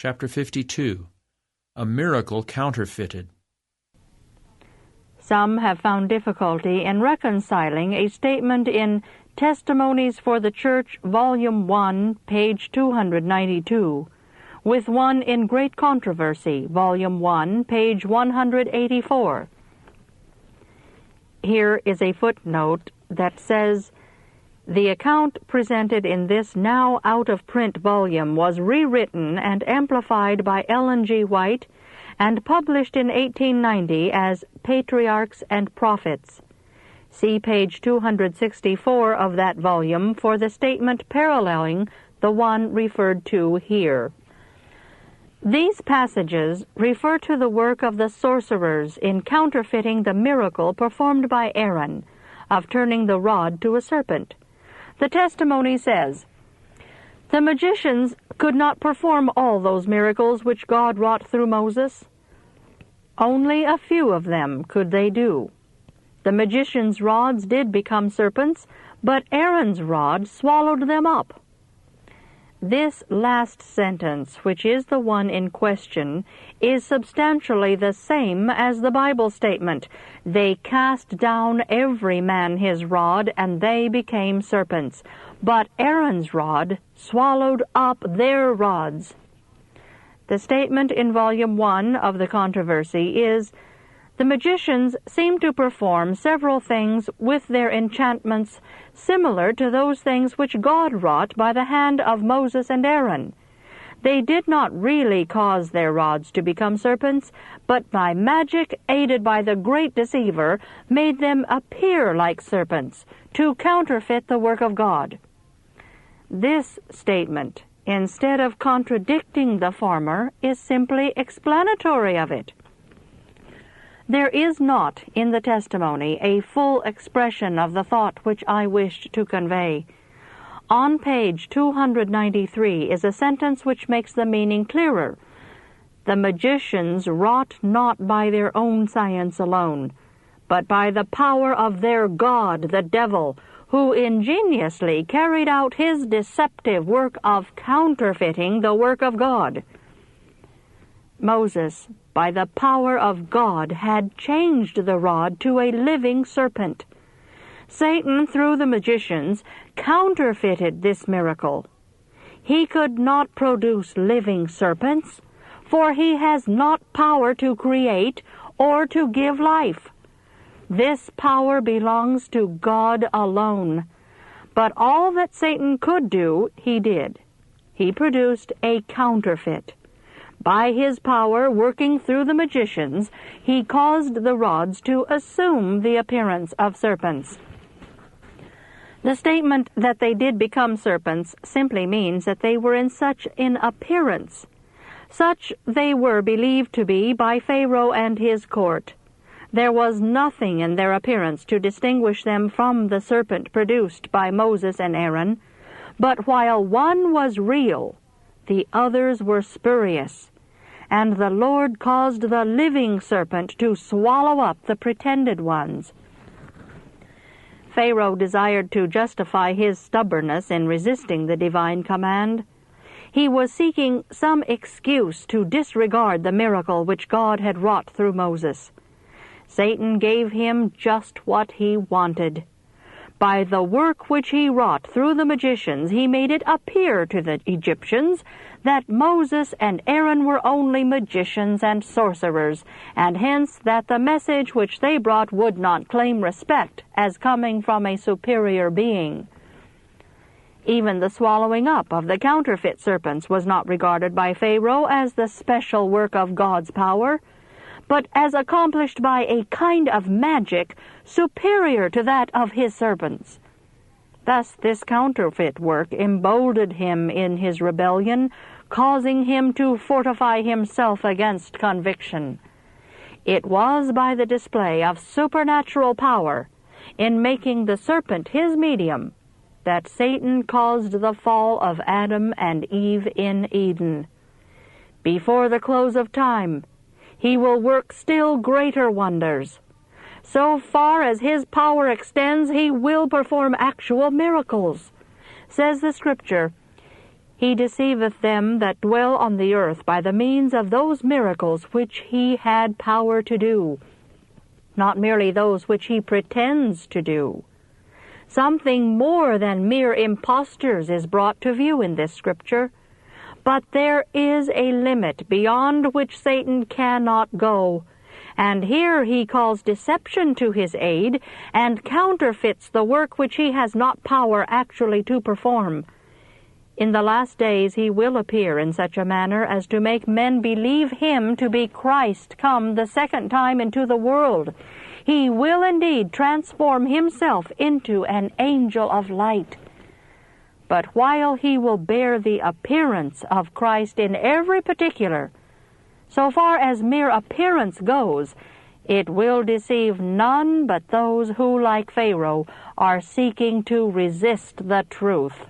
Chapter 52. A Miracle Counterfeited. Some have found difficulty in reconciling a statement in Testimonies for the Church, Volume 1, page 292, with one in Great Controversy, Volume 1, page 184. Here is a footnote that says, "The account presented in this now out-of-print volume was rewritten and amplified by Ellen G. White and published in 1890 as Patriarchs and Prophets. See page 264 of that volume for the statement paralleling the one referred to here." These passages refer to the work of the sorcerers in counterfeiting the miracle performed by Aaron of turning the rod to a serpent. The testimony says, "The magicians could not perform all those miracles which God wrought through Moses. Only a few of them could they do. The magicians' rods did become serpents, but Aaron's rod swallowed them up." This last sentence, which is the one in question, is substantially the same as the Bible statement, "They cast down every man his rod, and they became serpents. But Aaron's rod swallowed up their rods." The statement in Volume 1 of the controversy is, "The magicians seem to perform several things with their enchantments similar to those things which God wrought by the hand of Moses and Aaron. They did not really cause their rods to become serpents, but by magic, aided by the great deceiver, made them appear like serpents to counterfeit the work of God." This statement, instead of contradicting the former, is simply explanatory of it. There is not in the testimony a full expression of the thought which I wished to convey. On page 293 is a sentence which makes the meaning clearer. "The magicians wrought not by their own science alone, but by the power of their god, the devil, who ingeniously carried out his deceptive work of counterfeiting the work of God." Moses, by the power of God, had changed the rod to a living serpent. Satan, through the magicians, counterfeited this miracle. He could not produce living serpents, for he has not power to create or to give life. This power belongs to God alone. But all that Satan could do, he did. He produced a counterfeit. By his power working through the magicians, he caused the rods to assume the appearance of serpents. The statement that they did become serpents simply means that they were in such in appearance. Such they were believed to be by Pharaoh and his court. There was nothing in their appearance to distinguish them from the serpent produced by Moses and Aaron, but while one was real, the others were spurious, and the Lord caused the living serpent to swallow up the pretended ones. Pharaoh desired to justify his stubbornness in resisting the divine command. He was seeking some excuse to disregard the miracle which God had wrought through Moses. Satan gave him just what he wanted. By the work which he wrought through the magicians, he made it appear to the Egyptians that Moses and Aaron were only magicians and sorcerers, and hence that the message which they brought would not claim respect as coming from a superior being. Even the swallowing up of the counterfeit serpents was not regarded by Pharaoh as the special work of God's power, but as accomplished by a kind of magic superior to that of his serpents. Thus this counterfeit work emboldened him in his rebellion, causing him to fortify himself against conviction. It was by the display of supernatural power in making the serpent his medium that Satan caused the fall of Adam and Eve in Eden. Before the close of time, he will work still greater wonders. So far as his power extends, he will perform actual miracles. Says the Scripture, He deceiveth them that dwell on the earth by the means of those miracles which he had power to do, not merely those which he pretends to do. Something more than mere impostors is brought to view in this scripture. But there is a limit beyond which Satan cannot go, and here he calls deception to his aid and counterfeits the work which he has not power actually to perform. In the last days he will appear in such a manner as to make men believe him to be Christ come the second time into the world. He will indeed transform himself into an angel of light. But while he will bear the appearance of Christ in every particular, so far as mere appearance goes, it will deceive none but those who, like Pharaoh, are seeking to resist the truth.